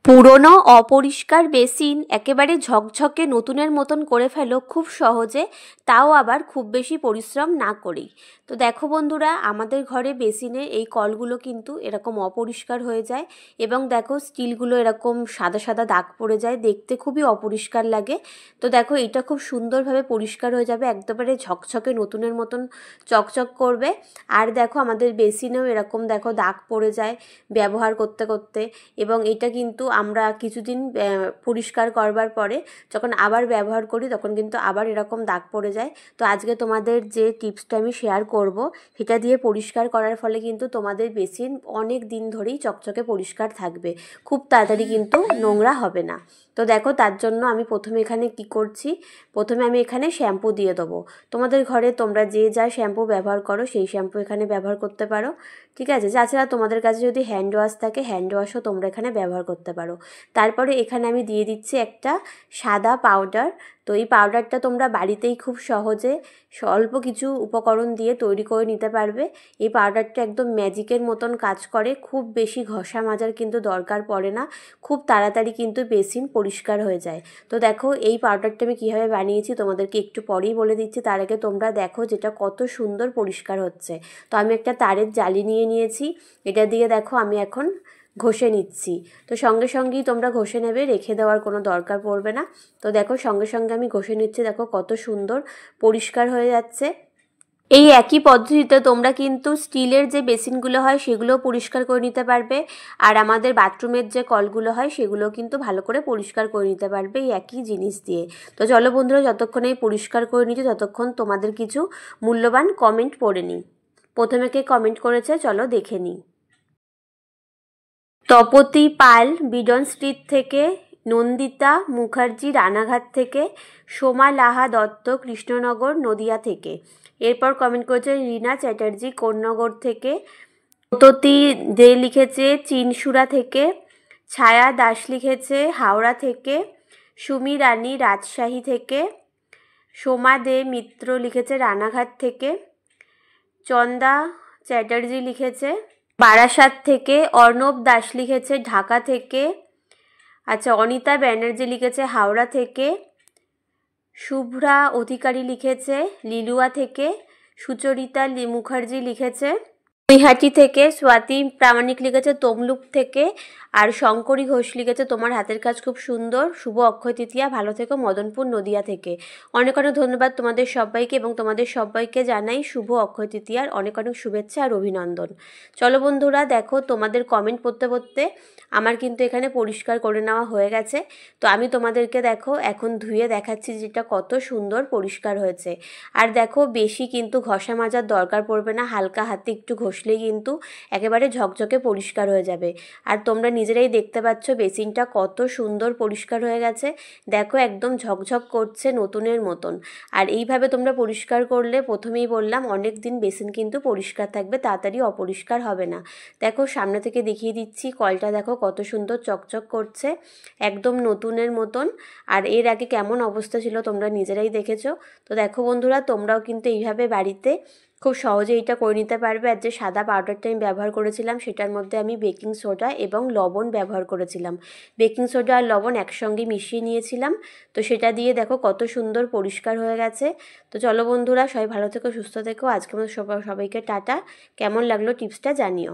পুরনো অপরিষ্কার বেসিন একেবারে ঝকঝকে নতুনের মতন করে ফেলো খুব সহজে, তাও আবার খুব বেশি পরিশ্রম না করেই। তো দেখো বন্ধুরা, আমাদের ঘরে বেসিনে এই কলগুলো কিন্তু এরকম অপরিষ্কার হয়ে যায় এবং দেখো স্টিলগুলো এরকম সাদা সাদা দাগ পড়ে যায়, দেখতে খুবই অপরিষ্কার লাগে। তো দেখো এটা খুব সুন্দরভাবে পরিষ্কার হয়ে যাবে, একেবারে ঝকঝকে নতুনের মতন চকচক করবে। আর দেখো আমাদের বেসিনেও এরকম দেখো দাগ পড়ে যায় ব্যবহার করতে করতে, এবং এটা কিন্তু আমরা কিছুদিন পরিষ্কার করবার পরে যখন আবার ব্যবহার করি তখন কিন্তু আবার এরকম দাগ পড়ে যায়। তো আজকে তোমাদের যে টিপসটা আমি শেয়ার করব সেটা দিয়ে পরিষ্কার করার ফলে কিন্তু তোমাদের বেসিন অনেক দিন ধরেই চকচকে পরিষ্কার থাকবে, খুব তাড়াতাড়ি কিন্তু নোংরা হবে না। তো দেখো তার জন্য আমি প্রথমে এখানে কি করছি, প্রথমে আমি এখানে শ্যাম্পু দিয়ে দেবো। তোমাদের ঘরে তোমরা যে যা শ্যাম্পু ব্যবহার করো সেই শ্যাম্পু এখানে ব্যবহার করতে পারো, ঠিক আছে। তাছাড়া তোমাদের কাছে যদি হ্যান্ড ওয়াশ থাকে হ্যান্ড ওয়াশও তোমরা এখানে ব্যবহার করতে পারো। তারপরে এখানে আমি দিয়ে দিচ্ছি একটা সাদা পাউডার। তো এই পাউডারটা তোমরা বাড়িতেই খুব সহজে অল্প কিছু উপকরণ দিয়ে তৈরি করে নিতে পারবে। এই পাউডারটা একদম ম্যাজিকের মতন কাজ করে, খুব বেশি ঘষা মাজার কিন্তু দরকার পড়ে না, খুব তাড়াতাড়ি কিন্তু বেসিন পরিষ্কার হয়ে যায়। তো দেখো এই পাউডারটা আমি কীভাবে বানিয়েছি তোমাদেরকে একটু পরেই বলে দিচ্ছি, তার আগে তোমরা দেখো যেটা কত সুন্দর পরিষ্কার হচ্ছে। তো আমি একটা তারের জালি নিয়ে নিয়েছি, এটা দিয়ে দেখো আমি এখন ঘষে নিচ্ছি। তো সঙ্গে সঙ্গেই তোমরা ঘষে নেবে, রেখে দেওয়ার কোনো দরকার পড়বে না। তো দেখো সঙ্গে সঙ্গে আমি ঘষে নিচ্ছি, দেখো কত সুন্দর পরিষ্কার হয়ে যাচ্ছে। এই একই পদ্ধতিতে তোমরা কিন্তু স্টিলের যে বেসিনগুলো হয় সেগুলোও পরিষ্কার করে নিতে পারবে, আর আমাদের বাথরুমের যে কলগুলো হয় সেগুলোও কিন্তু ভালো করে পরিষ্কার করে নিতে পারবে এই একই জিনিস দিয়ে। তো চলো বন্ধুরা, যতক্ষণ এই পরিষ্কার করে নিচ্ছি ততক্ষণ তোমাদের কিছু মূল্যবান কমেন্ট পড়ে নিই। প্রথমে কে কমেন্ট করেছে চলো দেখে নিই। তপতী পাল বিডন স্ট্রিট থেকে, নন্দিতা মুখার্জি রানাঘাট থেকে, সোমা লাহা দত্ত কৃষ্ণনগর নদিয়া থেকে। এরপর কমেন্ট করেছে রীনা চ্যাটার্জি কোন্নগর থেকে, ততী দে লিখেছে চিনসুরা থেকে, ছায়া দাস লিখেছে হাওড়া থেকে, সুমি রানী রাজশাহী থেকে, সোমা দে মিত্র লিখেছে রানাঘাট থেকে, চন্দা চ্যাটার্জি লিখেছে বারাসাত থেকে, অর্ণব দাস লিখেছে ঢাকা থেকে, আচ্ছা অনিতা ব্যানার্জি লিখেছে হাওড়া থেকে, শুভ্রা অধিকারী লিখেছে লিলুয়া থেকে, সুচরিতা মুখার্জি লিখেছে নৈহাটি থেকে, স্বাতি প্রামাণিক লিখেছে তমলুক থেকে, আর শঙ্করী ঘোষ লিখেছে তোমার হাতের কাজ খুব সুন্দর, শুভ অক্ষয় তৃতীয়া, ভালো থেকো, মদনপুর নদিয়া থেকে। অনেক অনেক ধন্যবাদ তোমাদের সবাইকে, এবং তোমাদের সবাইকে জানাই শুভ অক্ষয় তৃতীয়ার অনেক অনেক শুভেচ্ছা আর অভিনন্দন। চলো বন্ধুরা দেখো, তোমাদের কমেন্ট পড়তে পড়তে আমার কিন্তু এখানে পরিষ্কার করে নেওয়া হয়ে গেছে। তো আমি তোমাদেরকে দেখো এখন ধুয়ে দেখাচ্ছি যেটা কত সুন্দর পরিষ্কার হয়েছে। আর দেখো বেশি কিন্তু ঘষা মাজার দরকার পড়বে না, হালকা হাতে একটু ঘষলেই কিন্তু একেবারে ঝকঝকে পরিষ্কার হয়ে যাবে। আর তোমরা নিজেরাই দেখতে পাচ্ছ বেসিনটা কত সুন্দর পরিষ্কার হয়ে গেছে, দেখো একদম ঝকঝক করছে নতুনের মতন। আর এইভাবে তোমরা পরিষ্কার করলে প্রথমেই বললাম অনেক দিন বেসিন কিন্তু পরিষ্কার থাকবে, তাড়াতাড়ি অপরিষ্কার হবে না। দেখো সামনে থেকে দেখিয়ে দিচ্ছি, কলটা দেখো কত সুন্দর চকচক করছে, একদম নতুনের মতন। আর এর আগে কেমন অবস্থা ছিল তোমরা নিজেরাই দেখেছো। তো দেখো বন্ধুরা, তোমরাও কিন্তু এইভাবে বাড়িতে খুব সহজে এটা করে নিতে পারবে। আর যে সাদা পাউডারটা আমি ব্যবহার করেছিলাম সেটার মধ্যে আমি বেকিং সোডা এবং লবণ ব্যবহার করেছিলাম, বেকিং সোডা আর লবণ একসঙ্গে মিশিয়ে নিয়েছিলাম। তো সেটা দিয়ে দেখো কত সুন্দর পরিষ্কার হয়ে গেছে। তো চলো বন্ধুরা, সবাই ভালো থেকো, সুস্থ থেকো, আজকে আমাদের সবাইকে টাটা। কেমন লাগলো টিপসটা জানিও।